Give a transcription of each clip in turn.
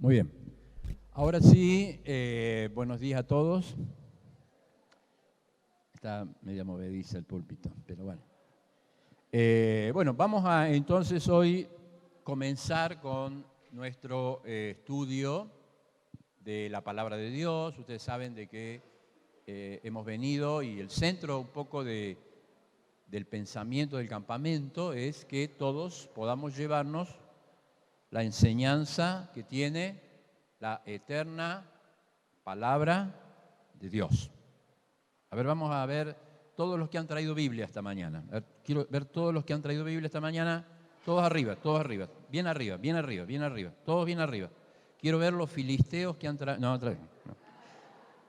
Muy bien. Ahora sí, buenos días a todos. Está media movediza el púlpito, pero bueno. Bueno, vamos a entonces hoy comenzar con nuestro estudio de la Palabra de Dios. Ustedes saben de que hemos venido y el centro un poco del pensamiento del campamento es que todos podamos llevarnos la enseñanza que tiene la eterna Palabra de Dios. A ver, vamos a ver todos los que han traído Biblia esta mañana. Quiero ver todos los que han traído Biblia esta mañana. Todos arriba, bien arriba, bien arriba, bien arriba, todos bien arriba. Quiero ver los filisteos que han traído, no.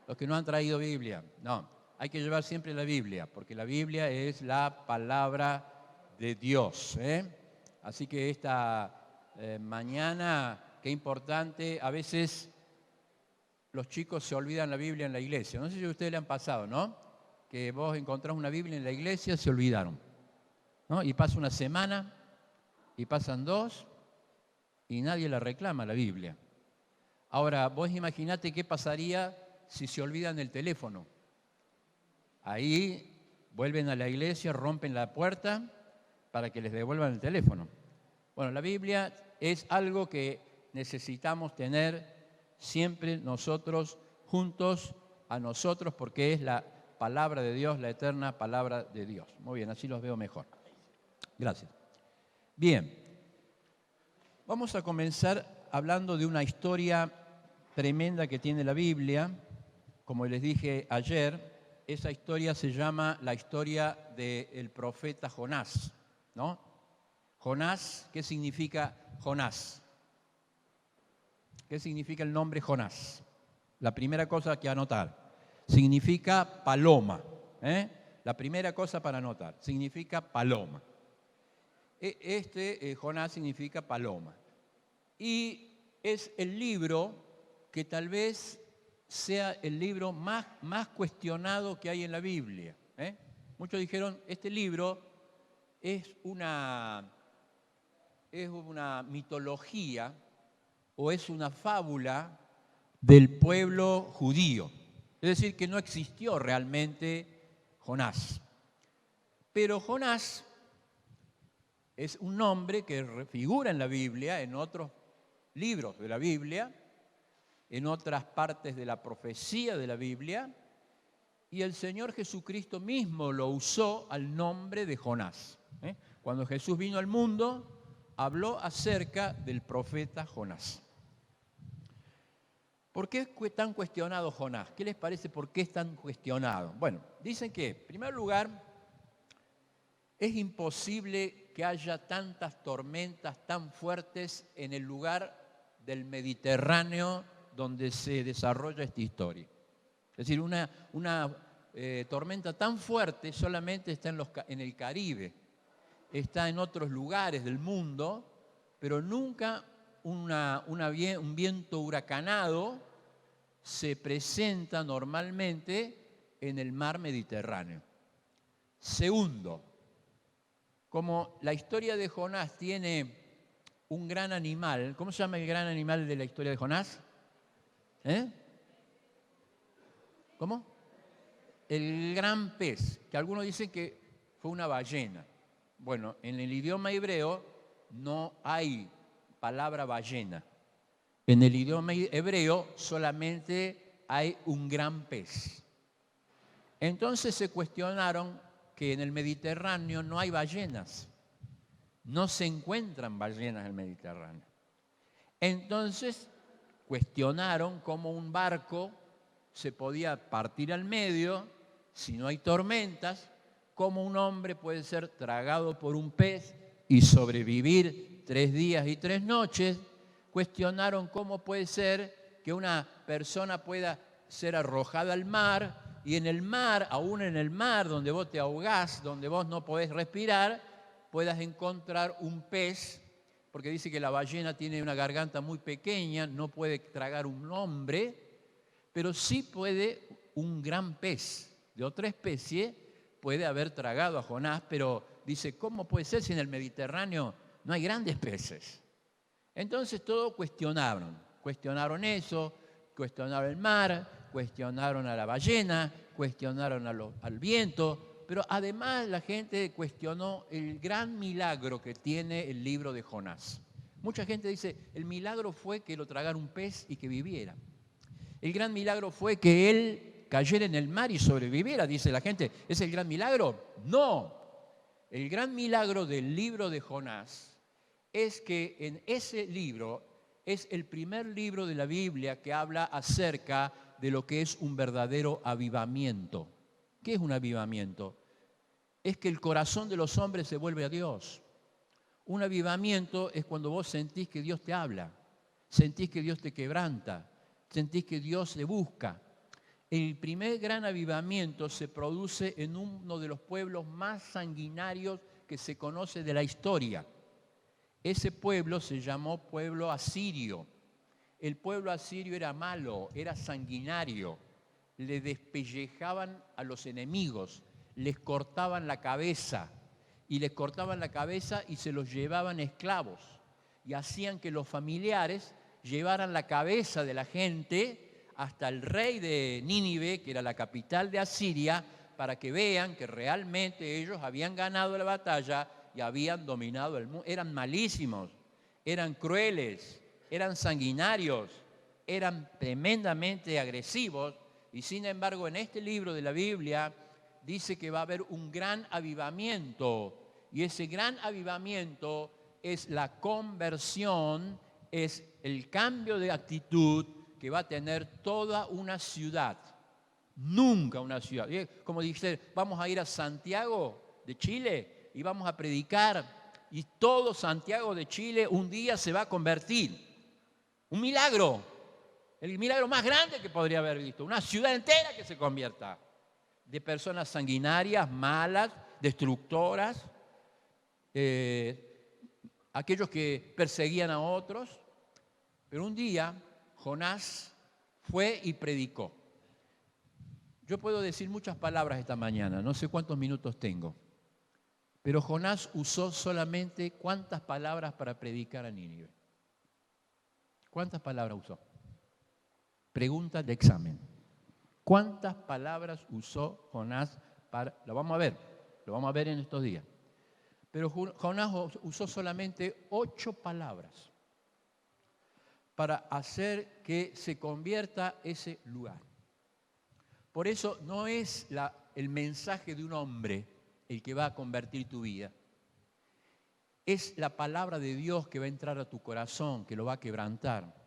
Los que no han traído Biblia, no. Hay que llevar siempre la Biblia, porque la Biblia es la palabra de Dios. Así que esta mañana, qué importante, a veces los chicos se olvidan la Biblia en la iglesia. No sé si a ustedes le han pasado, ¿no? Que vos encontrás una Biblia en la iglesia, se olvidaron, ¿no? Y pasa una semana, y pasan dos, y nadie la reclama, la Biblia. Ahora, vos imaginate qué pasaría si se olvidan el teléfono. Ahí vuelven a la iglesia, rompen la puerta para que les devuelvan el teléfono. Bueno, la Biblia es algo que necesitamos tener siempre nosotros juntos a nosotros porque es la palabra de Dios, la eterna palabra de Dios. Muy bien, así los veo mejor. Gracias. Bien, vamos a comenzar hablando de una historia tremenda que tiene la Biblia. Como les dije ayer, esa historia se llama la historia del profeta Jonás, ¿no? Jonás, ¿qué significa Jonás? ¿Qué significa el nombre Jonás? La primera cosa que anotar. Significa paloma. La primera cosa para anotar. Significa paloma. Jonás significa paloma. Y es el libro que tal vez sea el libro más cuestionado que hay en la Biblia. Muchos dijeron, este libro es una mitología o es una fábula del pueblo judío. Es decir, que no existió realmente Jonás. Pero Jonás es un nombre que figura en la Biblia, en otros libros de la Biblia, en otras partes de la profecía de la Biblia, y el Señor Jesucristo mismo lo usó al nombre de Jonás. Cuando Jesús vino al mundo, habló acerca del profeta Jonás. ¿Por qué es tan cuestionado Jonás? ¿Qué les parece por qué es tan cuestionado? Bueno, dicen que, en primer lugar, es imposible que haya tantas tormentas tan fuertes en el lugar del Mediterráneo donde se desarrolla esta historia. Es decir, una tormenta tan fuerte solamente está en el Caribe, está en otros lugares del mundo, pero nunca un viento huracanado se presenta normalmente en el mar Mediterráneo. Segundo, como la historia de Jonás tiene un gran animal, ¿cómo se llama el gran animal de la historia de Jonás? ¿Cómo? El gran pez, que algunos dicen que fue una ballena. Bueno, en el idioma hebreo no hay palabra ballena. En el idioma hebreo solamente hay un gran pez. Entonces se cuestionaron que en el Mediterráneo no hay ballenas. No se encuentran ballenas en el Mediterráneo. Entonces cuestionaron cómo un barco se podía partir al medio si no hay tormentas, cómo un hombre puede ser tragado por un pez y sobrevivir 3 días y 3 noches. Cuestionaron cómo puede ser que una persona pueda ser arrojada al mar y en el mar, aún en el mar donde vos te ahogás, donde vos no podés respirar, puedas encontrar un pez, porque dice que la ballena tiene una garganta muy pequeña, no puede tragar un hombre, pero sí puede un gran pez de otra especie, puede haber tragado a Jonás, pero dice, ¿cómo puede ser si en el Mediterráneo no hay grandes peces? Entonces todos cuestionaron. Cuestionaron eso, cuestionaron el mar, cuestionaron a la ballena, cuestionaron al viento, pero además la gente cuestionó el gran milagro que tiene el libro de Jonás. Mucha gente dice, el milagro fue que lo tragara un pez y que viviera. El gran milagro fue que él cayera en el mar y sobreviviera, dice la gente. ¿Es el gran milagro? No. El gran milagro del libro de Jonás es que en ese libro es el primer libro de la Biblia que habla acerca de lo que es un verdadero avivamiento. ¿Qué es un avivamiento? Es que el corazón de los hombres se vuelve a Dios. Un avivamiento es cuando vos sentís que Dios te habla, sentís que Dios te quebranta, sentís que Dios te busca. El primer gran avivamiento se produce en uno de los pueblos más sanguinarios que se conoce de la historia. Ese pueblo se llamó pueblo asirio. El pueblo asirio era malo, era sanguinario. Le despellejaban a los enemigos, les cortaban la cabeza. Y les cortaban la cabeza y se los llevaban esclavos. Y hacían que los familiares llevaran la cabeza de la gente hasta el rey de Nínive, que era la capital de Asiria, para que vean que realmente ellos habían ganado la batalla y habían dominado el mundo. Eran malísimos, eran crueles, eran sanguinarios, eran tremendamente agresivos. Y sin embargo, en este libro de la Biblia dice que va a haber un gran avivamiento. Y ese gran avivamiento es la conversión, es el cambio de actitud que va a tener toda una ciudad. Nunca una ciudad. Como dice, vamos a ir a Santiago de Chile y vamos a predicar y todo Santiago de Chile un día se va a convertir. Un milagro. El milagro más grande que podría haber visto. Una ciudad entera que se convierta. De personas sanguinarias, malas, destructoras, aquellos que perseguían a otros. Pero un día Jonás fue y predicó. Yo puedo decir muchas palabras esta mañana, no sé cuántos minutos tengo, pero Jonás usó solamente ¿cuántas palabras para predicar a Nínive? ¿Cuántas palabras usó? Pregunta de examen. ¿Cuántas palabras usó Jonás para...? Lo vamos a ver en estos días. Pero Jonás usó solamente 8 palabras para hacer que se convierta ese lugar. Por eso no es el mensaje de un hombre el que va a convertir tu vida. Es la palabra de Dios que va a entrar a tu corazón, que lo va a quebrantar,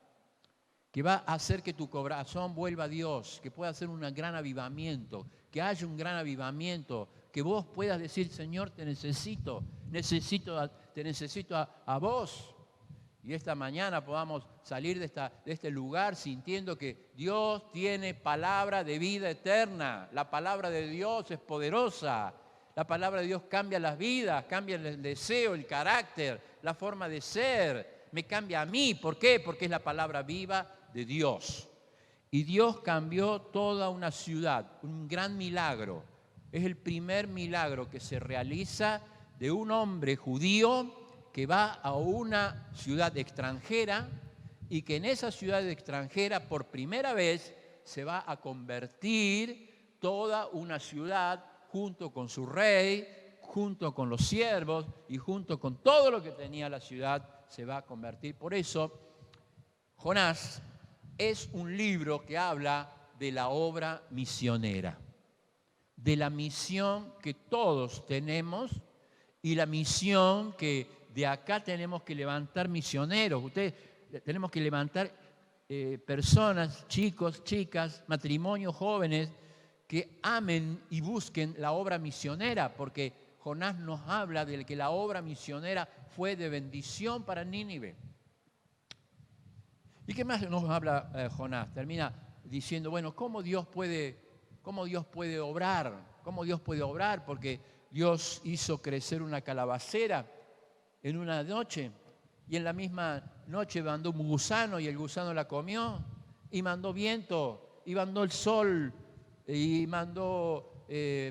que va a hacer que tu corazón vuelva a Dios, que pueda hacer un gran avivamiento, que haya un gran avivamiento, que vos puedas decir, Señor, te necesito a vos. Y esta mañana podamos salir de este lugar sintiendo que Dios tiene palabra de vida eterna. La palabra de Dios es poderosa. La palabra de Dios cambia las vidas, cambia el deseo, el carácter, la forma de ser. Me cambia a mí. ¿Por qué? Porque es la palabra viva de Dios. Y Dios cambió toda una ciudad, un gran milagro. Es el primer milagro que se realiza de un hombre judío que va a una ciudad extranjera y que en esa ciudad extranjera por primera vez se va a convertir toda una ciudad junto con su rey, junto con los siervos y junto con todo lo que tenía la ciudad se va a convertir. Por eso, Jonás es un libro que habla de la obra misionera, de la misión que todos tenemos y la misión que de acá tenemos que levantar misioneros. Ustedes tenemos que levantar personas, chicos, chicas, matrimonios, jóvenes que amen y busquen la obra misionera, porque Jonás nos habla de que la obra misionera fue de bendición para Nínive. ¿Y qué más nos habla Jonás? Termina diciendo, bueno, ¿cómo Dios puede obrar? ¿Cómo Dios puede obrar? Porque Dios hizo crecer una calabacera en una noche y en la misma noche mandó un gusano y el gusano la comió y mandó viento y mandó el sol y mandó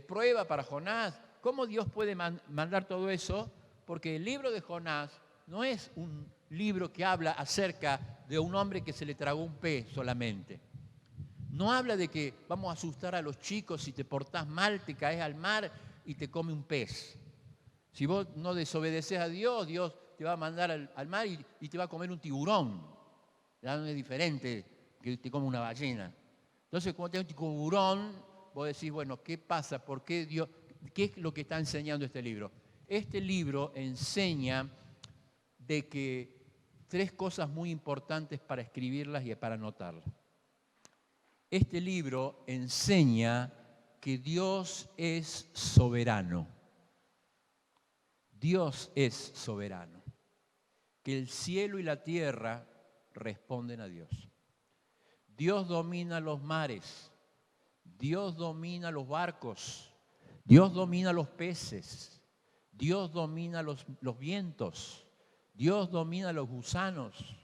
prueba para Jonás. ¿Cómo Dios puede mandar todo eso? Porque el libro de Jonás no es un libro que habla acerca de un hombre que se le tragó un pez solamente. No habla de que vamos a asustar a los chicos, si te portás mal, te caes al mar y te come un pez. Si vos no desobedeces a Dios, Dios te va a mandar al mar y te va a comer un tiburón. Ya no es diferente que te come una ballena. Entonces, cuando te da un tiburón, vos decís, bueno, ¿qué pasa? ¿Por qué Dios? ¿Qué es lo que está enseñando este libro? Este libro enseña de que 3 cosas muy importantes para escribirlas y para anotarlas. Este libro enseña que Dios es soberano. Dios es soberano. Que el cielo y la tierra responden a Dios. Dios domina los mares. Dios domina los barcos. Dios domina los peces. Dios domina los vientos. Dios domina los gusanos.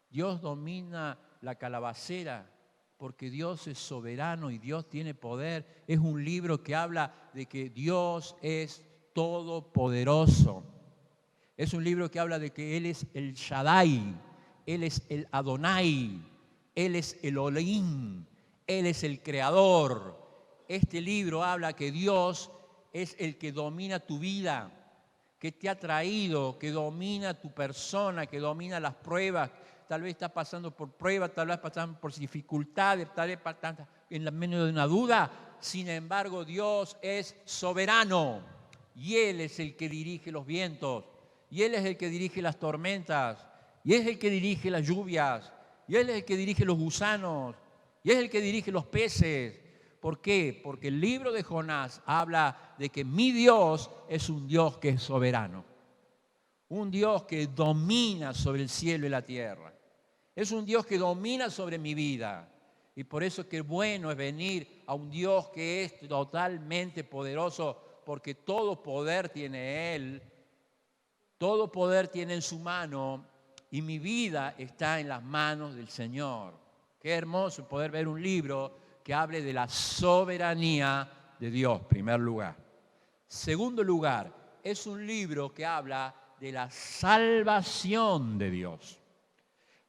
Dios domina la calabacera. Porque Dios es soberano y Dios tiene poder. Es un libro que habla de que Dios es todopoderoso. Es un libro que habla de que Él es el Shaddai, Él es el Adonai, Él es el Elohim, Él es el Creador. Este libro habla que Dios es el que domina tu vida, que te ha traído, que domina tu persona, que domina las pruebas. Tal vez estás pasando por pruebas, tal vez pasando por dificultades, tal vez en medio de una duda. Sin embargo, Dios es soberano y Él es el que dirige los vientos, y Él es el que dirige las tormentas, y es el que dirige las lluvias, y Él es el que dirige los gusanos, y es el que dirige los peces. ¿Por qué? Porque el libro de Jonás habla de que mi Dios es un Dios que es soberano. Un Dios que domina sobre el cielo y la tierra. Es un Dios que domina sobre mi vida. Y por eso es que bueno es venir a un Dios que es totalmente poderoso, porque todo poder tiene Él, todo poder tiene en su mano, y mi vida está en las manos del Señor. Qué hermoso poder ver un libro que hable de la soberanía de Dios, en primer lugar. Segundo lugar, es un libro que habla de la salvación de Dios.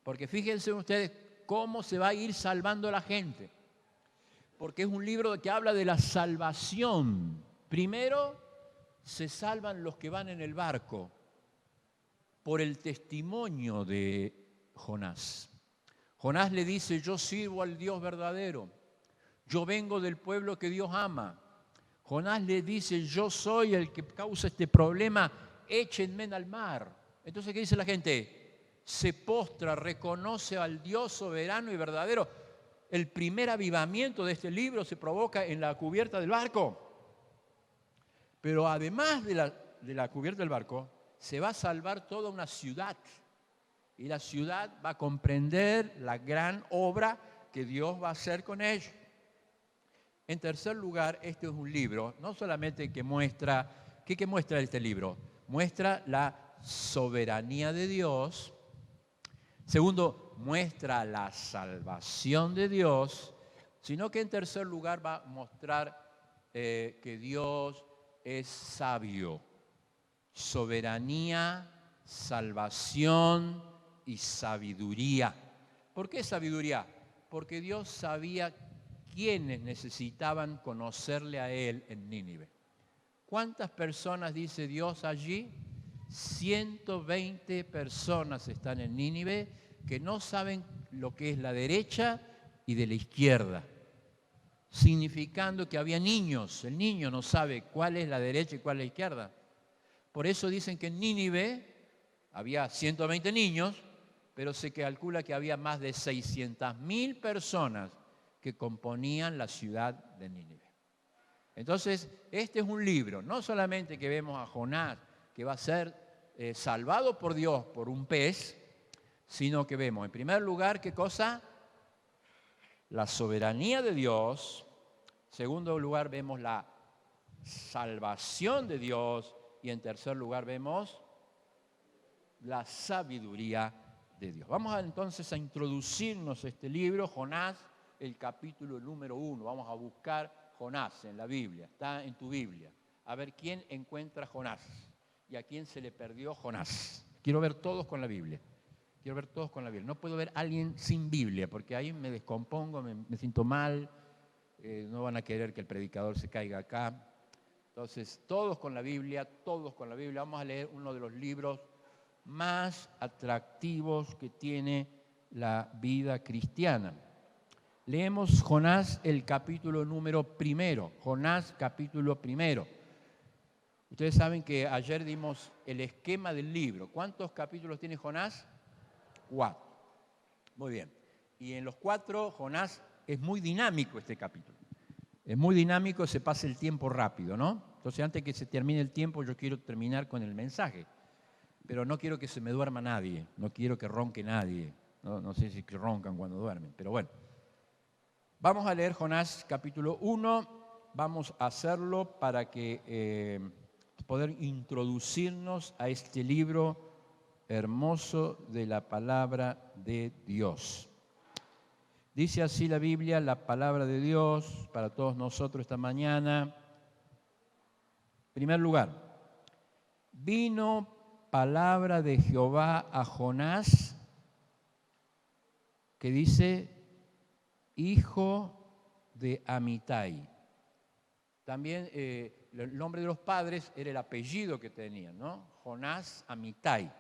Porque fíjense ustedes cómo se va a ir salvando la gente. Porque es un libro que habla de la salvación. Primero, se salvan los que van en el barco por el testimonio de Jonás. Jonás le dice, yo sirvo al Dios verdadero. Yo vengo del pueblo que Dios ama. Jonás le dice, yo soy el que causa este problema, échenme al mar. Entonces, ¿qué dice la gente? Se postra, reconoce al Dios soberano y verdadero. El primer avivamiento de este libro se provoca en la cubierta del barco. Pero además de la cubierta del barco, se va a salvar toda una ciudad. Y la ciudad va a comprender la gran obra que Dios va a hacer con ellos. En tercer lugar, este es un libro, no solamente que muestra, ¿qué muestra este libro? Muestra la soberanía de Dios. Segundo, muestra la salvación de Dios, sino que en tercer lugar va a mostrar que Dios es sabio. Soberanía, salvación y sabiduría. ¿Por qué sabiduría? Porque Dios sabía quiénes necesitaban conocerle a Él en Nínive. ¿Cuántas personas dice Dios allí? 120 personas están en Nínive que no saben lo que es la derecha y de la izquierda, significando que había niños. El niño no sabe cuál es la derecha y cuál es la izquierda. Por eso dicen que en Nínive había 120 niños, pero se calcula que había más de 600.000 personas que componían la ciudad de Nínive. Entonces, este es un libro, no solamente que vemos a Jonás, que va a ser salvado por Dios por un pez, sino que vemos, en primer lugar, ¿qué cosa? La soberanía de Dios. En segundo lugar, vemos la salvación de Dios. Y en tercer lugar, vemos la sabiduría de Dios. Vamos entonces a introducirnos a este libro, Jonás, el capítulo número 1. Vamos a buscar Jonás en la Biblia, está en tu Biblia. A ver quién encuentra Jonás y a quién se le perdió Jonás. Quiero ver todos con la Biblia. quiero ver todos con la Biblia. No puedo ver a alguien sin Biblia, porque ahí me descompongo, me siento mal, no van a querer que el predicador se caiga acá. Entonces, todos con la Biblia, todos con la Biblia. Vamos a leer uno de los libros más atractivos que tiene la vida cristiana. Leemos Jonás, el capítulo número 1. Jonás, capítulo 1. Ustedes saben que ayer dimos el esquema del libro. ¿Cuántos capítulos tiene Jonás? 4. Muy bien. Y en los 4, Jonás es muy dinámico este capítulo. Es muy dinámico, se pasa el tiempo rápido, ¿no? Entonces, antes que se termine el tiempo, yo quiero terminar con el mensaje. Pero no quiero que se me duerma nadie, no quiero que ronque nadie. No sé si roncan cuando duermen, pero bueno. Vamos a leer Jonás capítulo 1. Vamos a hacerlo para que poder introducirnos a este libro hermoso de la palabra de Dios. Dice así la Biblia, la palabra de Dios para todos nosotros esta mañana. En primer lugar, vino palabra de Jehová a Jonás, que dice, hijo de Amitai. También el nombre de los padres era el apellido que tenían, ¿no? Jonás Amitai.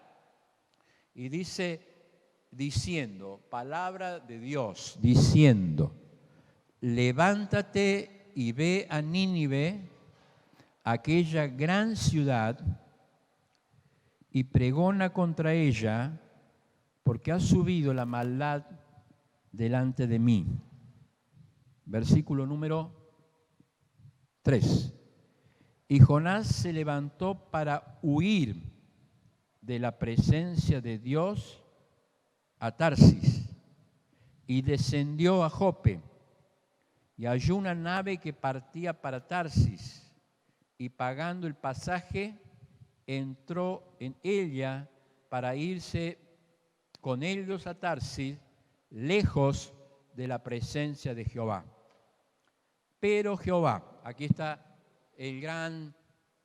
Y dice, diciendo, palabra de Dios, diciendo, levántate y ve a Nínive, aquella gran ciudad, y pregona contra ella, porque ha subido la maldad delante de mí. Versículo número 3. Y Jonás se levantó para huir de la presencia de Dios a Tarsis y descendió a Jope, y halló una nave que partía para Tarsis, y pagando el pasaje entró en ella para irse con ellos a Tarsis, lejos de la presencia de Jehová. Pero Jehová, aquí está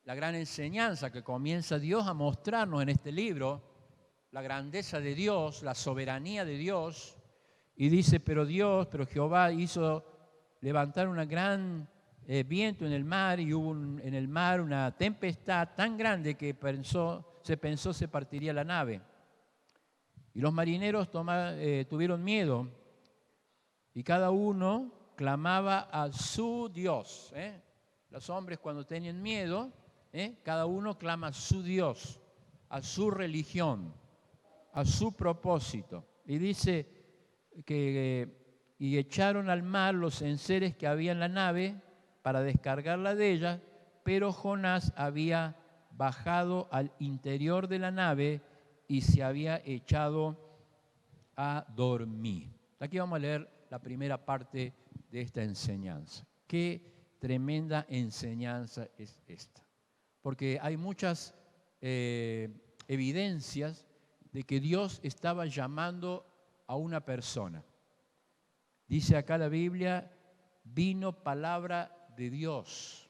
la gran enseñanza que comienza Dios a mostrarnos en este libro, la grandeza de Dios, la soberanía de Dios, y dice, pero Jehová hizo levantar una gran viento en el mar, y hubo en el mar una tempestad tan grande que se pensó se partiría la nave. Y los marineros tuvieron miedo, y cada uno clamaba a su Dios. Los hombres cuando tenían miedo, cada uno clama a su Dios, a su religión, a su propósito. Y dice y echaron al mar los enseres que había en la nave para descargarla de ella, pero Jonás había bajado al interior de la nave y se había echado a dormir. Aquí vamos a leer la primera parte de esta enseñanza. Qué tremenda enseñanza es esta. Porque hay muchas evidencias de que Dios estaba llamando a una persona. Dice acá la Biblia, vino palabra de Dios.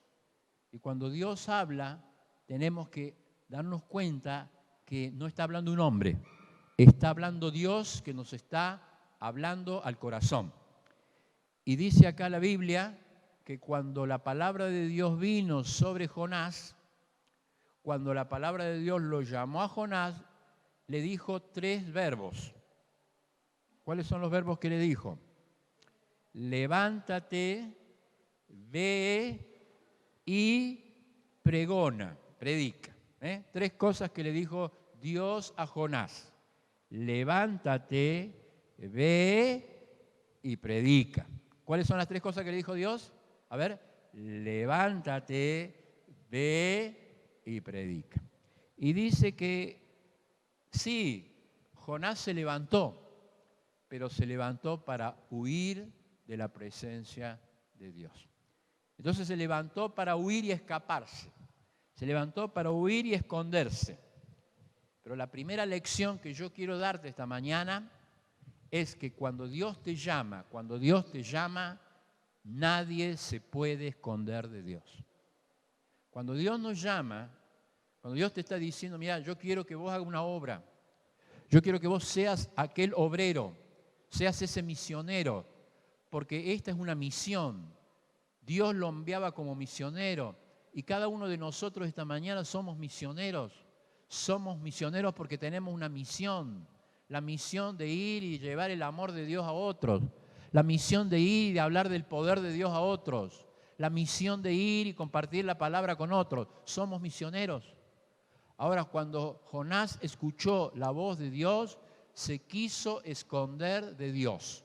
Y cuando Dios habla, tenemos que darnos cuenta que no está hablando un hombre, está hablando Dios que nos está hablando al corazón. Y dice acá la Biblia que cuando la palabra de Dios vino sobre Jonás, cuando la palabra de Dios lo llamó a Jonás, le dijo 3 verbos. ¿Cuáles son los verbos que le dijo? Levántate, ve y pregona, predica. 3 cosas que le dijo Dios a Jonás. Levántate, ve y predica. ¿Cuáles son las 3 cosas que le dijo Dios? A ver, levántate, ve y predica. Y dice que sí, Jonás se levantó, pero se levantó para huir de la presencia de Dios. Entonces se levantó para huir y escaparse. Se levantó para huir y esconderse. Pero la primera lección que yo quiero darte esta mañana es que cuando Dios te llama, nadie se puede esconder de Dios. Cuando Dios nos llama, cuando Dios te está diciendo, mira, yo quiero que vos hagas una obra, Yo quiero que vos seas aquel obrero, seas ese misionero, porque esta es una misión. Dios lo enviaba como misionero y cada uno de nosotros esta mañana somos misioneros. Somos misioneros porque tenemos una misión, la misión de ir y llevar el amor de Dios a otros, la misión de ir y de hablar del poder de Dios a otros, la misión de ir y compartir la palabra con otros. Somos misioneros. Ahora, cuando Jonás escuchó la voz de Dios, se quiso esconder de Dios.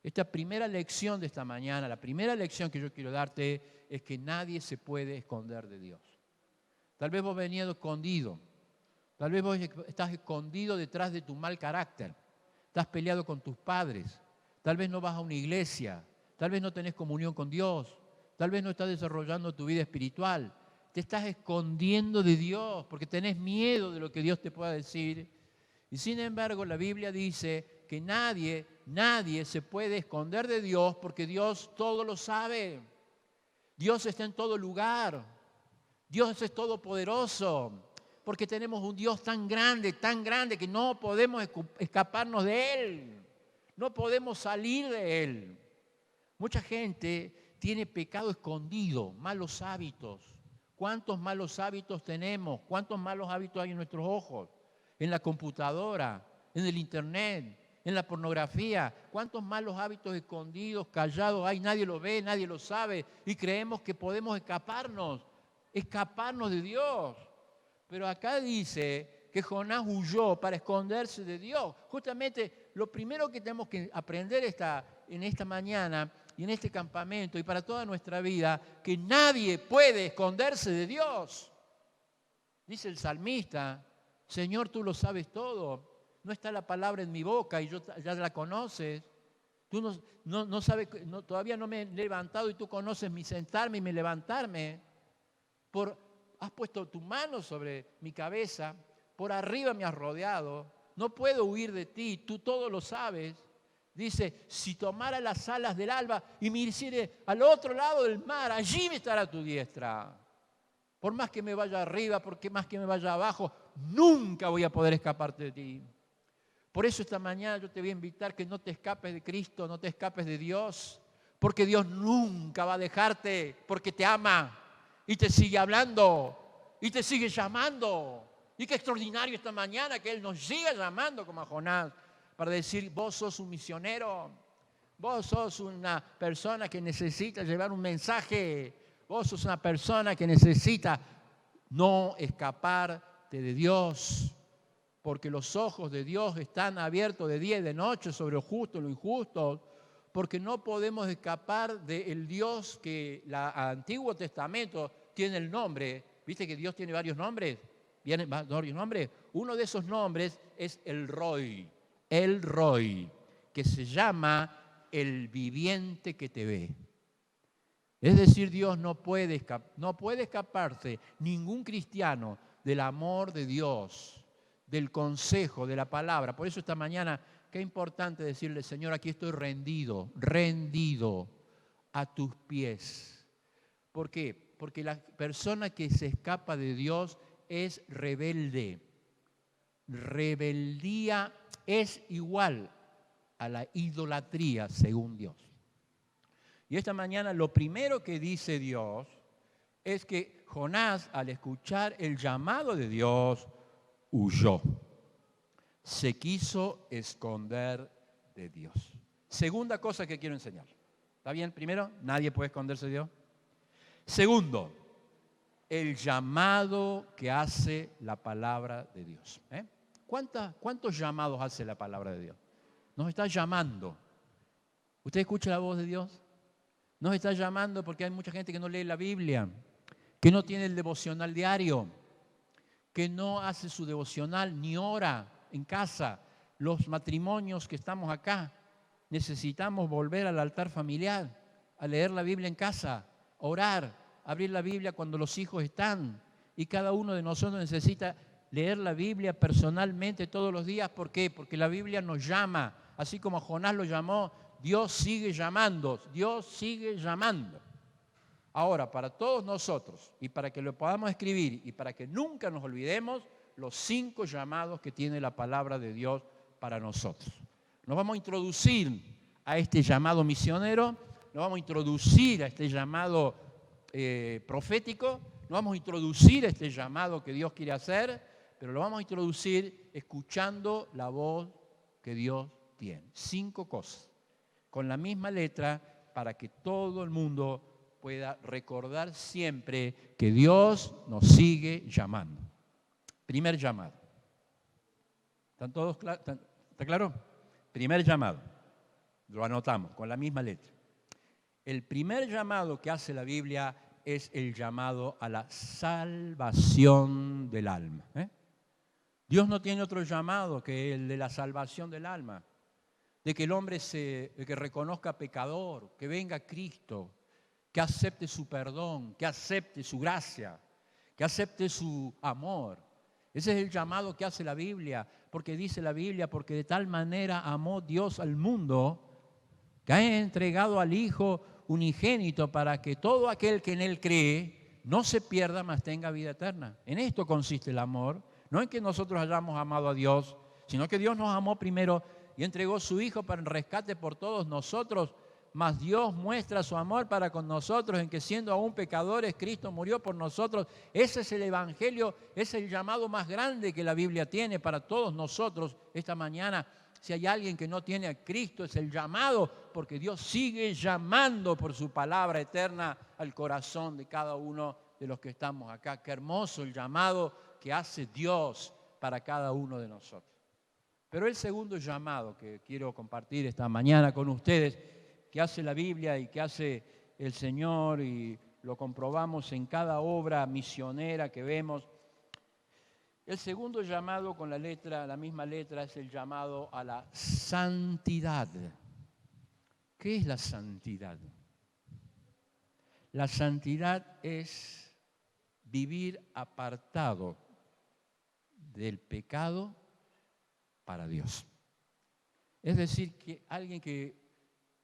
Esta primera lección de esta mañana, la primera lección que yo quiero darte es que nadie se puede esconder de Dios. Tal vez vos venías escondido, tal vez vos estás escondido detrás de tu mal carácter, estás peleado con tus padres, tal vez no vas a una iglesia, tal vez no tenés comunión con Dios, tal vez no estás desarrollando tu vida espiritual, te estás escondiendo de Dios porque tenés miedo de lo que Dios te pueda decir. Y sin embargo, la Biblia dice que nadie se puede esconder de Dios porque Dios todo lo sabe. Dios está en todo lugar. Dios es todopoderoso. Porque tenemos un Dios tan grande que no podemos escaparnos de Él. No podemos salir de Él. Mucha gente tiene pecado escondido, malos hábitos. ¿Cuántos malos hábitos tenemos? ¿Cuántos malos hábitos hay en nuestros ojos? En la computadora, en el internet, en la pornografía. ¿Cuántos malos hábitos escondidos, callados hay? Nadie lo ve, nadie lo sabe. Y creemos que podemos escaparnos de Dios. Pero acá dice que Jonás huyó para esconderse de Dios. Justamente lo primero que tenemos que aprender en esta mañana y en este campamento y para toda nuestra vida, que nadie puede esconderse de Dios. Dice el salmista, Señor, tú lo sabes todo. No está la palabra en mi boca y ya la conoces. Tú no sabes, todavía no me he levantado y tú conoces mi sentarme y mi levantarme. Has puesto tu mano sobre mi cabeza, por arriba me has rodeado. No puedo huir de ti, tú todo lo sabes. Dice, si tomara las alas del alba y me hiciere al otro lado del mar, allí me estará tu diestra. Por más que me vaya arriba, por más que me vaya abajo, nunca voy a poder escaparte de ti. Por eso esta mañana yo te voy a invitar que no te escapes de Cristo, no te escapes de Dios, porque Dios nunca va a dejarte, porque te ama y te sigue hablando y te sigue llamando. Y qué extraordinario esta mañana que Él nos siga llamando como a Jonás para decir, vos sos un misionero, vos sos una persona que necesita llevar un mensaje, vos sos una persona que necesita no escaparte de Dios, porque los ojos de Dios están abiertos de día y de noche sobre lo justo y lo injusto, porque no podemos escapar del Dios que el Antiguo Testamento tiene el nombre. ¿Viste que Dios tiene varios nombres? ¿Vienen varios nombres? Uno de esos nombres es El Roi, que se llama el viviente que te ve. Es decir, Dios no puede escaparse, ningún cristiano, del amor de Dios, del consejo, de la palabra. Por eso esta mañana, qué importante decirle, Señor, aquí estoy rendido a tus pies. ¿Por qué? Porque la persona que se escapa de Dios es rebelde. Rebeldía es igual a la idolatría según Dios. Y esta mañana lo primero que dice Dios es que Jonás, al escuchar el llamado de Dios, huyó. Se quiso esconder de Dios. Segunda cosa que quiero enseñar. ¿Está bien? Primero, nadie puede esconderse de Dios. Segundo, el llamado que hace la palabra de Dios. ¿Cuántos llamados hace la palabra de Dios? Nos está llamando. ¿Usted escucha la voz de Dios? Nos está llamando porque hay mucha gente que no lee la Biblia, que no tiene el devocional diario, que no hace su devocional ni ora en casa. Los matrimonios que estamos acá necesitamos volver al altar familiar, a leer la Biblia en casa, orar, abrir la Biblia cuando los hijos están. Y cada uno de nosotros necesita leer la Biblia personalmente todos los días. ¿Por qué? Porque la Biblia nos llama. Así como a Jonás lo llamó, Dios sigue llamando, Dios sigue llamando. Ahora, para todos nosotros, y para que lo podamos escribir, y para que nunca nos olvidemos, los 5 llamados que tiene la palabra de Dios para nosotros. Nos vamos a introducir a este llamado misionero, nos vamos a introducir a este llamado profético, nos vamos a introducir a este llamado que Dios quiere hacer, pero lo vamos a introducir escuchando la voz que Dios tiene. 5 cosas, con la misma letra, para que todo el mundo pueda recordar siempre que Dios nos sigue llamando. Primer llamado. ¿Están todos claros? ¿Está claro? Primer llamado. Lo anotamos con la misma letra. El primer llamado que hace la Biblia es el llamado a la salvación del alma. Dios no tiene otro llamado que el de la salvación del alma, de que el hombre que reconozca pecador, que venga a Cristo, que acepte su perdón, que acepte su gracia, que acepte su amor. Ese es el llamado que hace la Biblia, porque dice la Biblia, porque de tal manera amó Dios al mundo, que ha entregado al Hijo unigénito para que todo aquel que en Él cree no se pierda, mas tenga vida eterna. En esto consiste el amor, no en que nosotros hayamos amado a Dios, sino que Dios nos amó primero y entregó su Hijo para el rescate por todos nosotros, mas Dios muestra su amor para con nosotros en que siendo aún pecadores, Cristo murió por nosotros. Ese es el Evangelio, es el llamado más grande que la Biblia tiene para todos nosotros esta mañana. Si hay alguien que no tiene a Cristo, es el llamado, porque Dios sigue llamando por su palabra eterna al corazón de cada uno de los que estamos acá. Qué hermoso el llamado que hace Dios para cada uno de nosotros. Pero el segundo llamado que quiero compartir esta mañana con ustedes, que hace la Biblia y que hace el Señor, y lo comprobamos en cada obra misionera que vemos. El segundo llamado con la misma letra, es el llamado a la santidad. ¿Qué es la santidad? La santidad es vivir apartado del pecado para Dios. Es decir, que alguien que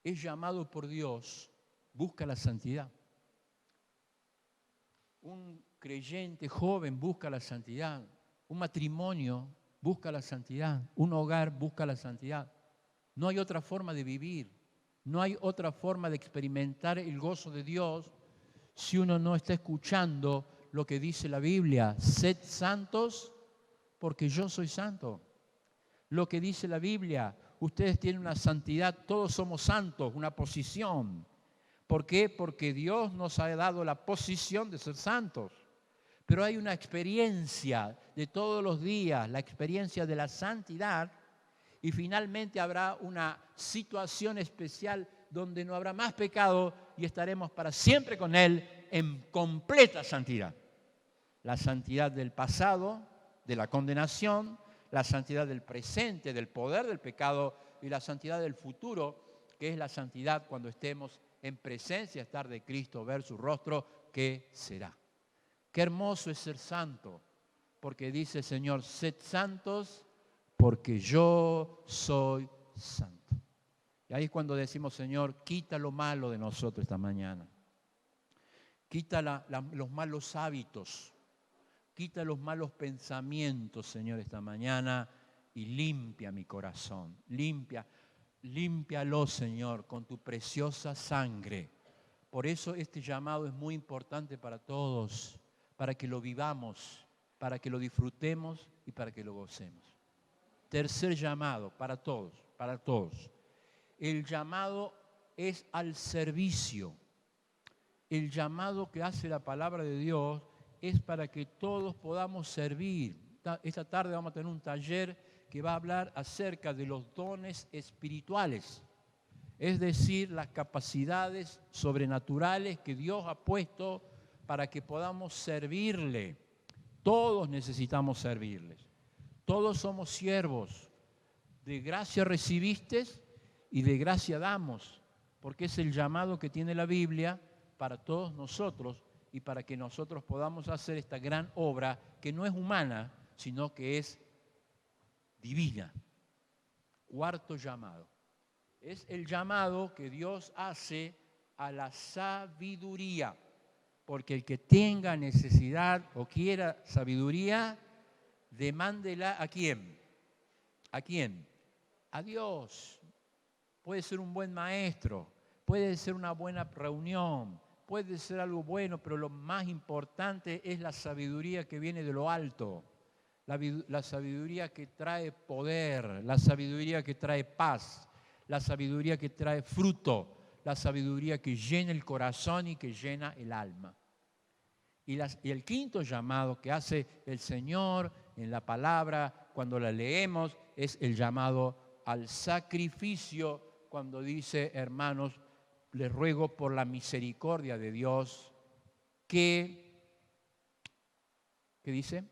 es llamado por Dios busca la santidad. Un creyente joven busca la santidad. Un matrimonio busca la santidad. Un hogar busca la santidad. No hay otra forma de vivir. No hay otra forma de experimentar el gozo de Dios si uno no está escuchando lo que dice la Biblia. Sed santos porque yo soy santo. Lo que dice la Biblia, ustedes tienen una santidad, todos somos santos, una posición. ¿Por qué? Porque Dios nos ha dado la posición de ser santos. Pero hay una experiencia de todos los días, la experiencia de la santidad, y finalmente habrá una situación especial donde no habrá más pecado y estaremos para siempre con Él en completa santidad. La santidad del pasado, de la condenación, la santidad del presente, del poder del pecado, y la santidad del futuro, que es la santidad cuando estemos en presencia, estar de Cristo, ver su rostro, ¿qué será? Qué hermoso es ser santo, porque dice el Señor, sed santos porque yo soy santo. Y ahí es cuando decimos, Señor, quita lo malo de nosotros esta mañana. Quita los malos hábitos. Quita los malos pensamientos, Señor, esta mañana, y limpia mi corazón. Límpialo, Señor, con tu preciosa sangre. Por eso este llamado es muy importante para todos, para que lo vivamos, para que lo disfrutemos y para que lo gocemos. Tercer llamado para todos, para todos. El llamado es al servicio. El llamado que hace la palabra de Dios es para que todos podamos servir. Esta tarde vamos a tener un taller que va a hablar acerca de los dones espirituales, es decir, las capacidades sobrenaturales que Dios ha puesto para que podamos servirle. Todos necesitamos servirles. Todos somos siervos. De gracia recibiste y de gracia damos, porque es el llamado que tiene la Biblia para todos nosotros y para que nosotros podamos hacer esta gran obra que no es humana, sino que es divina. Cuarto llamado. Es el llamado que Dios hace a la sabiduría, porque el que tenga necesidad o quiera sabiduría, demándela ¿a quién? ¿A quién? A Dios. Puede ser un buen maestro, puede ser una buena reunión, puede ser algo bueno, pero lo más importante es la sabiduría que viene de lo alto, la sabiduría que trae poder, la sabiduría que trae paz, la sabiduría que trae fruto, la sabiduría que llena el corazón y que llena el alma. Y el quinto llamado que hace el Señor en la palabra cuando la leemos es el llamado al sacrificio, cuando dice, hermanos, les ruego por la misericordia de Dios que, ¿qué dice?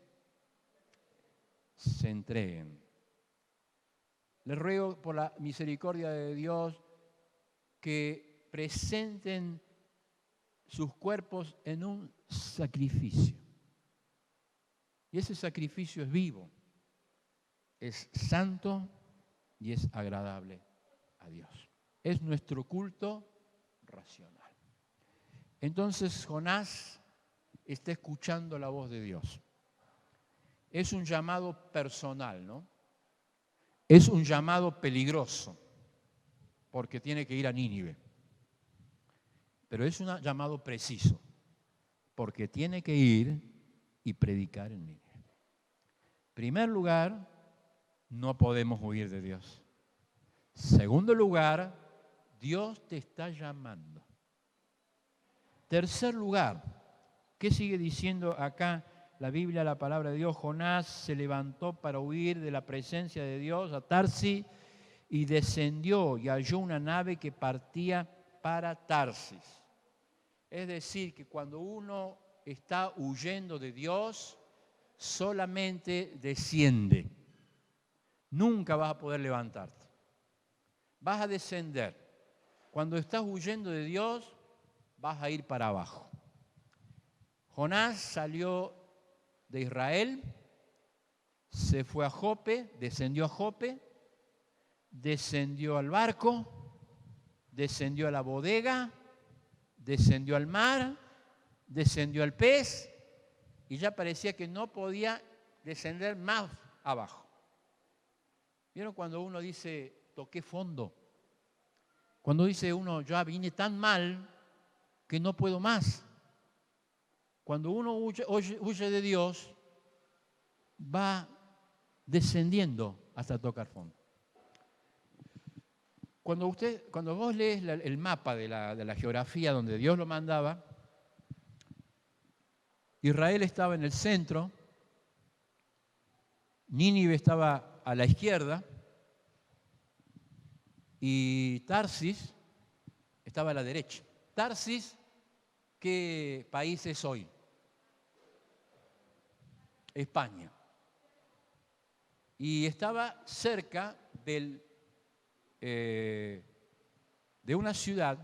Se entreguen. Les ruego por la misericordia de Dios que presenten sus cuerpos en un sacrificio. Y ese sacrificio es vivo, es santo y es agradable a Dios. Es nuestro culto racional. Entonces Jonás está escuchando la voz de Dios. Es un llamado personal, ¿no? Es un llamado peligroso, porque tiene que ir a Nínive. Pero es un llamado preciso, porque tiene que ir y predicar en Nínive. En primer lugar, no podemos huir de Dios. Segundo lugar, Dios te está llamando. Tercer lugar, ¿qué sigue diciendo acá la Biblia, la palabra de Dios? Jonás se levantó para huir de la presencia de Dios a Tarsis y descendió y halló una nave que partía para Tarsis. Es decir, que cuando uno está huyendo de Dios, solamente desciende. Nunca vas a poder levantarte. Vas a descender. Cuando estás huyendo de Dios, vas a ir para abajo. Jonás salió de Israel, se fue a Jope, descendió a Jope, descendió al barco, descendió a la bodega, descendió al mar, descendió al pez y ya parecía que no podía descender más abajo. ¿Vieron cuando uno dice, toqué fondo? Cuando dice uno, ya vine tan mal que no puedo más. Cuando uno huye de Dios, va descendiendo hasta tocar fondo. Cuando vos lees el mapa de la geografía donde Dios lo mandaba, Israel estaba en el centro, Nínive estaba a la izquierda y Tarsis estaba a la derecha. Tarsis, ¿qué país es hoy? España. Y estaba cerca de una ciudad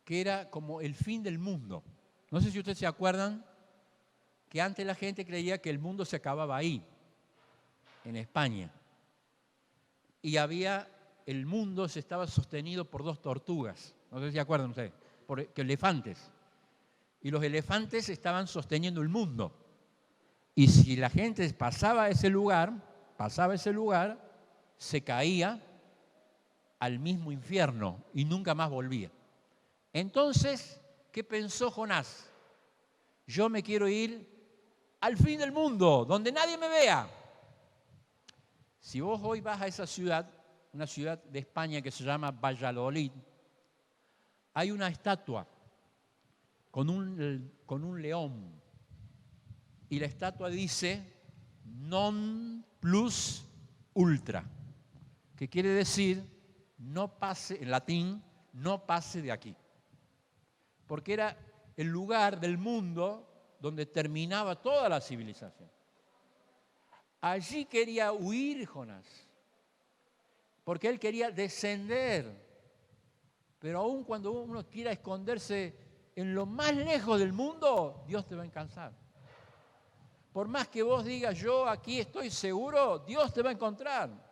que era como el fin del mundo. No sé si ustedes se acuerdan que antes la gente creía que el mundo se acababa ahí, en España. Y el mundo se estaba sostenido por dos tortugas. No sé si se acuerdan ustedes, por elefantes. Y los elefantes estaban sosteniendo el mundo. Y si la gente pasaba ese lugar, se caía al mismo infierno y nunca más volvía. Entonces, ¿qué pensó Jonás? Yo me quiero ir al fin del mundo, donde nadie me vea. Si vos hoy vas a esa ciudad, una ciudad de España que se llama Valladolid, hay una estatua con un león. Y la estatua dice non plus ultra, que quiere decir no pase, en latín, no pase de aquí. Porque era el lugar del mundo donde terminaba toda la civilización. Allí quería huir Jonás, porque él quería descender. Pero aún cuando uno quiera esconderse en lo más lejos del mundo, Dios te va a alcanzar. Por más que vos digas, yo aquí estoy seguro, Dios te va a encontrar.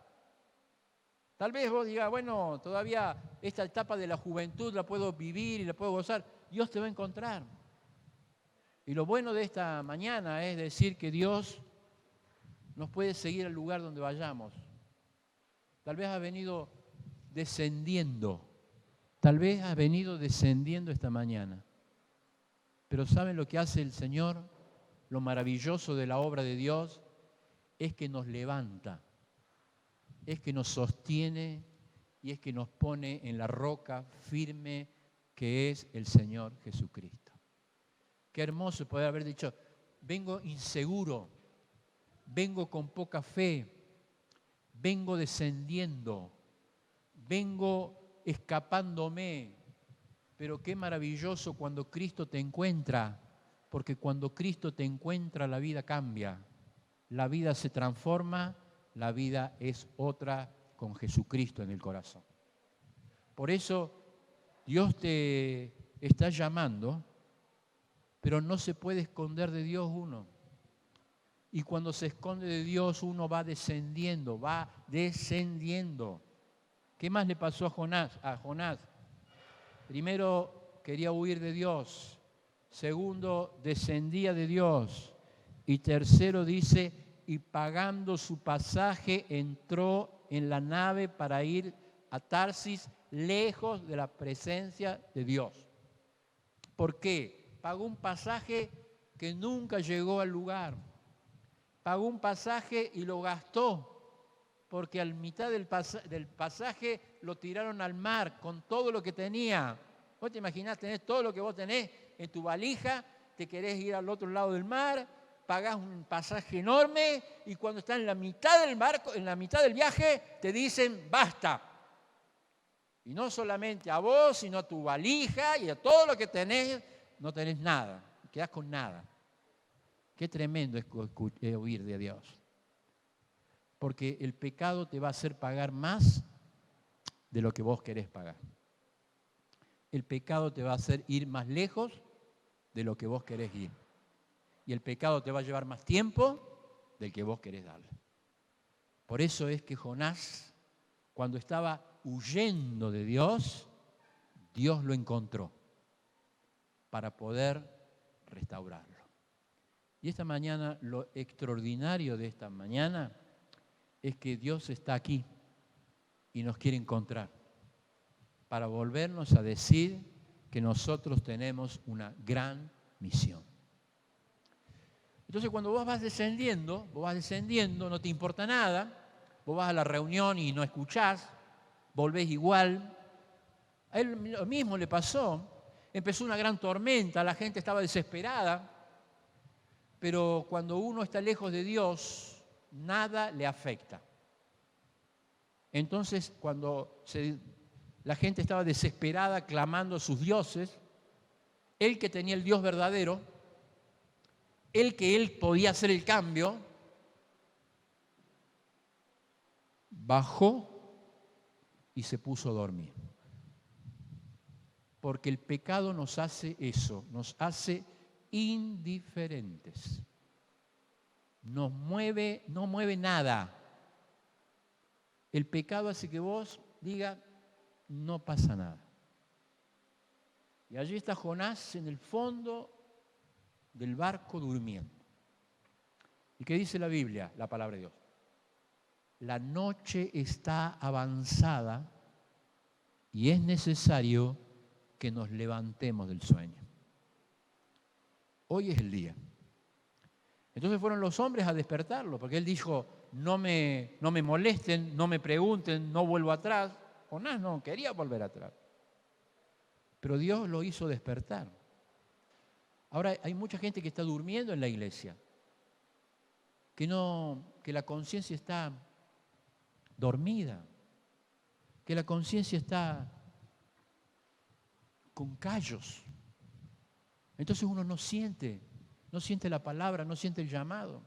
Tal vez vos digas, bueno, todavía esta etapa de la juventud la puedo vivir y la puedo gozar. Dios te va a encontrar. Y lo bueno de esta mañana es decir que Dios nos puede seguir al lugar donde vayamos. Tal vez ha venido descendiendo. Tal vez ha venido descendiendo esta mañana. Pero ¿saben lo que hace el Señor? Lo maravilloso de la obra de Dios es que nos levanta, es que nos sostiene y es que nos pone en la roca firme que es el Señor Jesucristo. Qué hermoso poder haber dicho, vengo inseguro, vengo con poca fe, vengo descendiendo, vengo escapándome, pero qué maravilloso cuando Cristo te encuentra, porque cuando Cristo te encuentra la vida cambia, la vida se transforma, la vida es otra con Jesucristo en el corazón. Por eso Dios te está llamando, pero no se puede esconder de Dios uno. Y cuando se esconde de Dios uno va descendiendo, va descendiendo. ¿Qué más le pasó a Jonás? Primero quería huir de Dios. Segundo, descendía de Dios. Y tercero dice, y pagando su pasaje entró en la nave para ir a Tarsis, lejos de la presencia de Dios. ¿Por qué? Pagó un pasaje que nunca llegó al lugar. Pagó un pasaje y lo gastó, porque al mitad del pasaje lo tiraron al mar con todo lo que tenía. ¿Vos te imaginás tener todo lo que vos tenés en tu valija? Te querés ir al otro lado del mar, pagás un pasaje enorme y cuando estás en la mitad del barco, en la mitad del viaje, te dicen basta. Y no solamente a vos, sino a tu valija y a todo lo que tenés, no tenés nada, quedás con nada. Qué tremendo es huir de Dios. Porque el pecado te va a hacer pagar más de lo que vos querés pagar. El pecado te va a hacer ir más lejos de lo que vos querés ir. Y el pecado te va a llevar más tiempo del que vos querés darle. Por eso es que Jonás, cuando estaba huyendo de Dios, Dios lo encontró para poder restaurarlo. Y esta mañana, lo extraordinario de esta mañana es que Dios está aquí y nos quiere encontrar para volvernos a decir que nosotros tenemos una gran misión. Entonces, cuando vos vas descendiendo, no te importa nada, vos vas a la reunión y no escuchás, volvés igual. A él lo mismo le pasó, empezó una gran tormenta, la gente estaba desesperada, pero cuando uno está lejos de Dios, nada le afecta. Entonces, cuando la gente estaba desesperada clamando a sus dioses, él que tenía el Dios verdadero, él podía hacer el cambio, bajó y se puso a dormir. Porque el pecado nos hace eso, nos hace indiferentes. No mueve nada. El pecado hace que vos digas, no pasa nada. Y allí está Jonás en el fondo del barco durmiendo. ¿Y qué dice la Biblia, la palabra de Dios? La noche está avanzada y es necesario que nos levantemos del sueño. Hoy es el día. Entonces fueron los hombres a despertarlo, porque él dijo, no me molesten, no me pregunten, no vuelvo atrás. Jonás no quería volver atrás. Pero Dios lo hizo despertar. Ahora hay mucha gente que está durmiendo en la iglesia, que la conciencia está dormida, que la conciencia está con callos. Entonces uno no siente la palabra, no siente el llamado.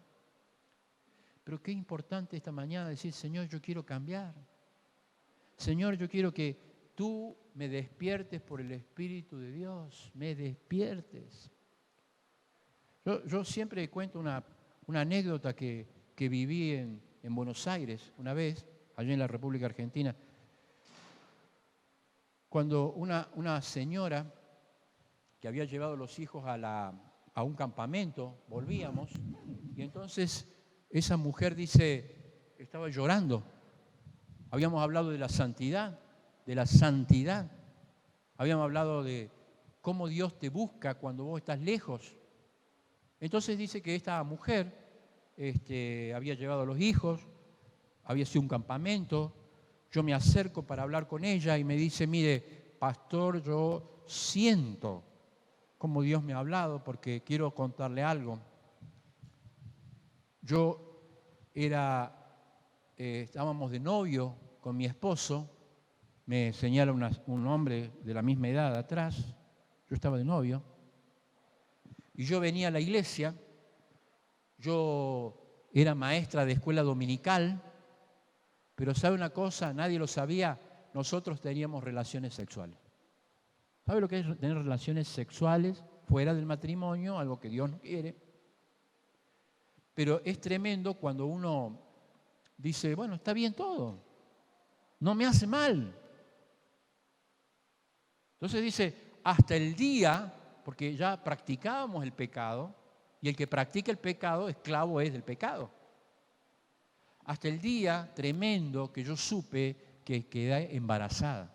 Pero qué importante esta mañana decir, Señor, yo quiero cambiar. Señor, yo quiero que tú me despiertes por el Espíritu de Dios, me despiertes. Yo siempre cuento una anécdota que viví en Buenos Aires una vez, allá en la República Argentina, cuando una señora que había llevado a los hijos a un campamento, volvíamos, y entonces esa mujer dice, estaba llorando. Habíamos hablado de la santidad, de la santidad. Habíamos hablado de cómo Dios te busca cuando vos estás lejos. Entonces dice que esta mujer había llevado a los hijos, había sido un campamento. Yo me acerco para hablar con ella y me dice, mire, pastor, yo siento cómo Dios me ha hablado porque quiero contarle algo. Estábamos de novio con mi esposo, me señala un hombre de la misma edad atrás, yo estaba de novio, y yo venía a la iglesia, yo era maestra de escuela dominical, pero ¿sabe una cosa? Nadie lo sabía, nosotros teníamos relaciones sexuales. ¿Sabe lo que es tener relaciones sexuales fuera del matrimonio? Algo que Dios no quiere. Pero es tremendo cuando uno dice, bueno, está bien todo, no me hace mal. Entonces dice, hasta el día, porque ya practicábamos el pecado, y el que practica el pecado, esclavo es del pecado. Hasta el día tremendo que yo supe que quedé embarazada.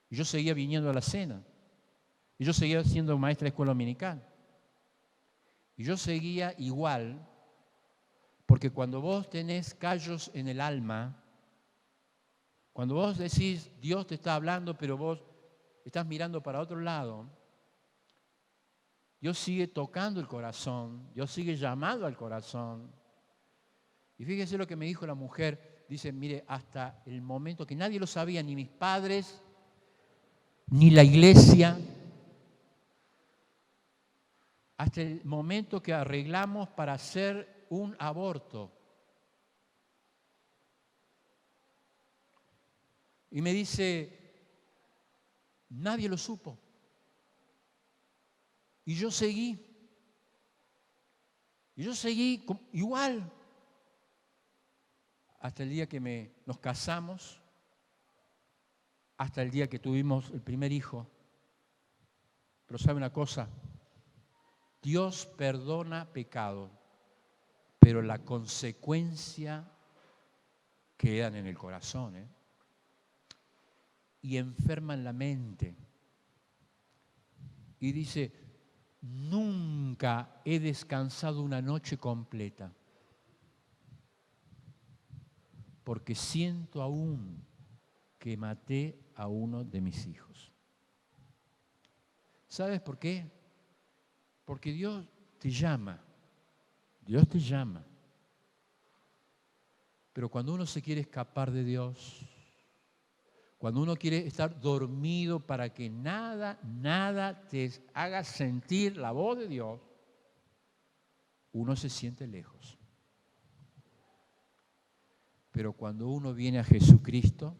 Y yo seguía viniendo a la cena. Y yo seguía siendo maestra de escuela dominical. Y yo seguía igual, porque cuando vos tenés callos en el alma, cuando vos decís, Dios te está hablando, pero vos estás mirando para otro lado, Dios sigue tocando el corazón, Dios sigue llamando al corazón. Y fíjese lo que me dijo la mujer, dice, mire, hasta el momento que nadie lo sabía, ni mis padres, ni la iglesia, hasta el momento que arreglamos para hacer un aborto. Y me dice, nadie lo supo. Y yo seguí igual. Hasta el día que nos casamos, hasta el día que tuvimos el primer hijo. Pero ¿sabe una cosa? Dios perdona pecado, pero la consecuencia quedan en el corazón, y enferman la mente. Y dice, nunca he descansado una noche completa, porque siento aún que maté a uno de mis hijos. ¿Sabes por qué? Porque Dios te llama. Dios te llama. Pero cuando uno se quiere escapar de Dios, cuando uno quiere estar dormido para que nada te haga sentir la voz de Dios, uno se siente lejos. Pero cuando uno viene a Jesucristo,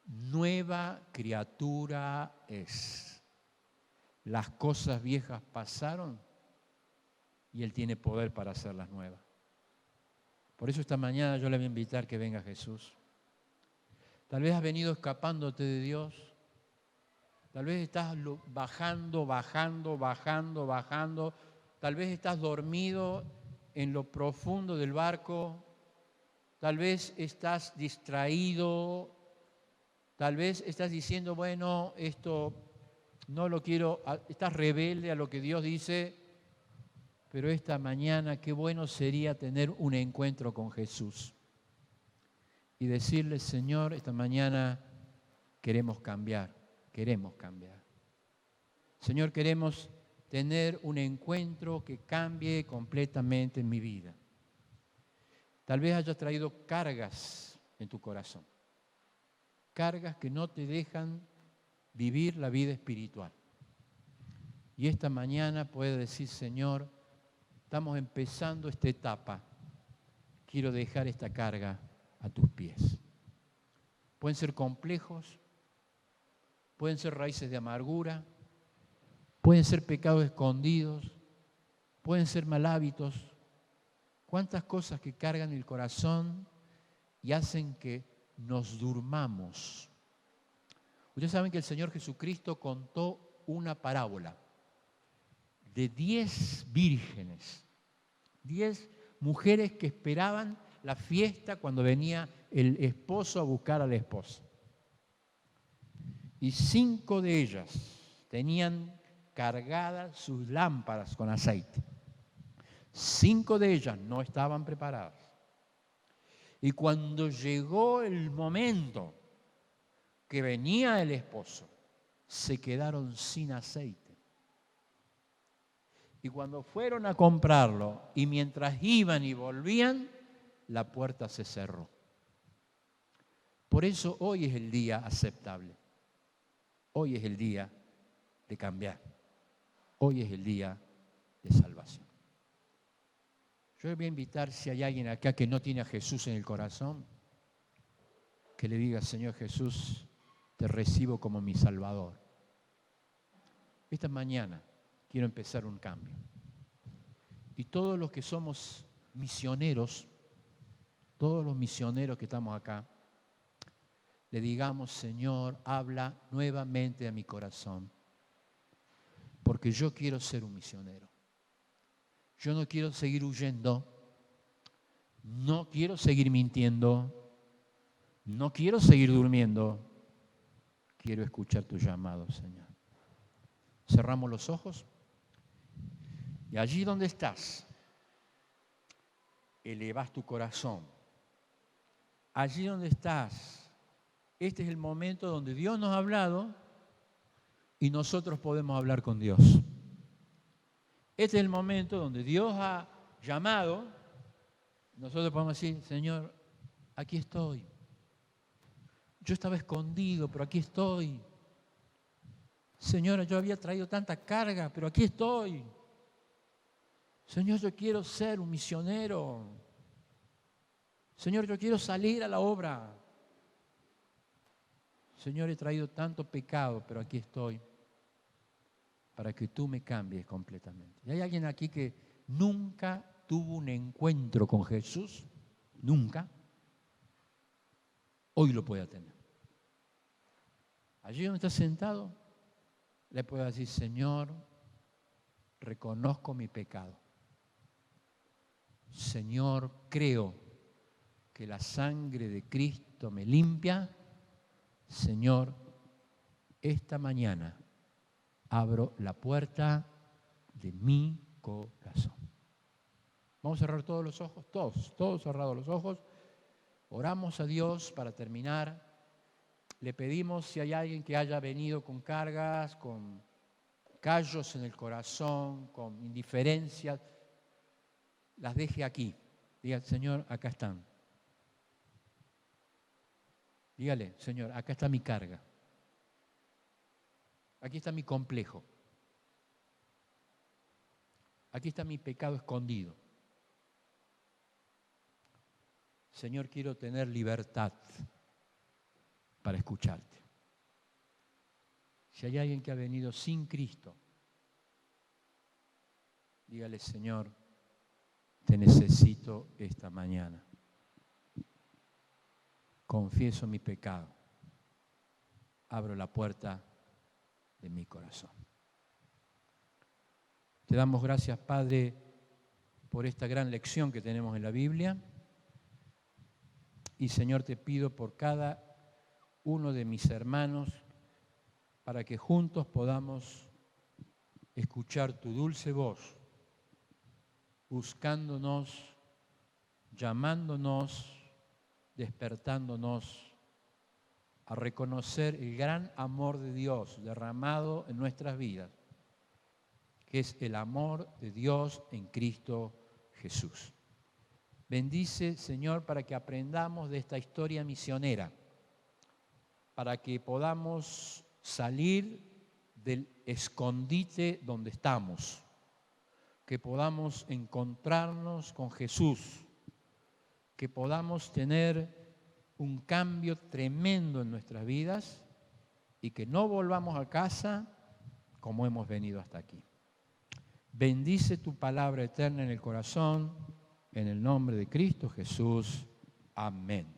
nueva criatura es. Las cosas viejas pasaron y Él tiene poder para hacerlas nuevas. Por eso esta mañana yo le voy a invitar que venga Jesús. Tal vez has venido escapándote de Dios. Tal vez estás bajando. Tal vez estás dormido en lo profundo del barco. Tal vez estás distraído. Tal vez estás diciendo, bueno, esto no lo quiero. Estás rebelde a lo que Dios dice. Pero esta mañana qué bueno sería tener un encuentro con Jesús. Y decirle, Señor, esta mañana queremos cambiar. Señor, queremos tener un encuentro que cambie completamente mi vida. Tal vez hayas traído cargas en tu corazón. Cargas que no te dejan vivir la vida espiritual. Y esta mañana puedes decir, Señor, estamos empezando esta etapa. Quiero dejar esta carga a tus pies. Pueden ser complejos, pueden ser raíces de amargura, pueden ser pecados escondidos, pueden ser mal hábitos. Cuántas cosas que cargan el corazón y hacen que nos durmamos. Ustedes saben que el Señor Jesucristo contó una parábola de 10 vírgenes. 10 mujeres que esperaban la fiesta cuando venía el esposo a buscar a la esposa. Y 5 de ellas tenían cargadas sus lámparas con aceite. 5 de ellas no estaban preparadas. Y cuando llegó el momento que venía el esposo, se quedaron sin aceite. Y cuando fueron a comprarlo, y mientras iban y volvían, la puerta se cerró. Por eso hoy es el día aceptable. Hoy es el día de cambiar. Hoy es el día de salvación. Yo le voy a invitar, si hay alguien acá que no tiene a Jesús en el corazón, que le diga: Señor Jesús, te recibo como mi Salvador. Esta mañana quiero empezar un cambio. Y todos los que somos misioneros, todos los misioneros que estamos acá, le digamos: Señor, habla nuevamente a mi corazón, porque yo quiero ser un misionero. Yo no quiero seguir huyendo, no quiero seguir mintiendo, no quiero seguir durmiendo. Quiero escuchar tu llamado, Señor. Cerramos los ojos y allí donde estás, elevas tu corazón. Allí donde estás, este es el momento donde Dios nos ha hablado y nosotros podemos hablar con Dios. Este es el momento donde Dios ha llamado. Nosotros podemos decir: Señor, aquí estoy. Yo estaba escondido, pero aquí estoy. Señora, yo había traído tanta carga, pero aquí estoy. Señor, yo quiero ser un misionero. Señor, yo quiero salir a la obra. Señor, he traído tanto pecado, pero aquí estoy para que tú me cambies completamente. ¿Y hay alguien aquí que nunca tuvo un encuentro con Jesús? Nunca. Hoy lo puede tener. Allí donde está sentado, le puede decir: Señor, reconozco mi pecado. Señor, creo que la sangre de Cristo me limpia. Señor, esta mañana abro la puerta de mi corazón. Vamos a cerrar todos los ojos, todos cerrados los ojos. Oramos a Dios para terminar. Le pedimos, si hay alguien que haya venido con cargas, con callos en el corazón, con indiferencias, las deje aquí. Diga: Señor, acá están. Dígale: Señor, acá está mi carga. Aquí está mi complejo. Aquí está mi pecado escondido. Señor, quiero tener libertad para escucharte. Si hay alguien que ha venido sin Cristo, dígale: Señor, te necesito esta mañana. Confieso mi pecado. Abro la puerta de mi corazón. Te damos gracias, Padre, por esta gran lección que tenemos en la Biblia. Y, Señor, te pido por cada uno de mis hermanos para que juntos podamos escuchar tu dulce voz, buscándonos, llamándonos, despertándonos a reconocer el gran amor de Dios derramado en nuestras vidas, que es el amor de Dios en Cristo Jesús. Bendice, Señor, para que aprendamos de esta historia misionera, para que podamos salir del escondite donde estamos, que podamos encontrarnos con Jesús, que podamos tener un cambio tremendo en nuestras vidas y que no volvamos a casa como hemos venido hasta aquí. Bendice tu palabra eterna en el corazón, en el nombre de Cristo Jesús. Amén.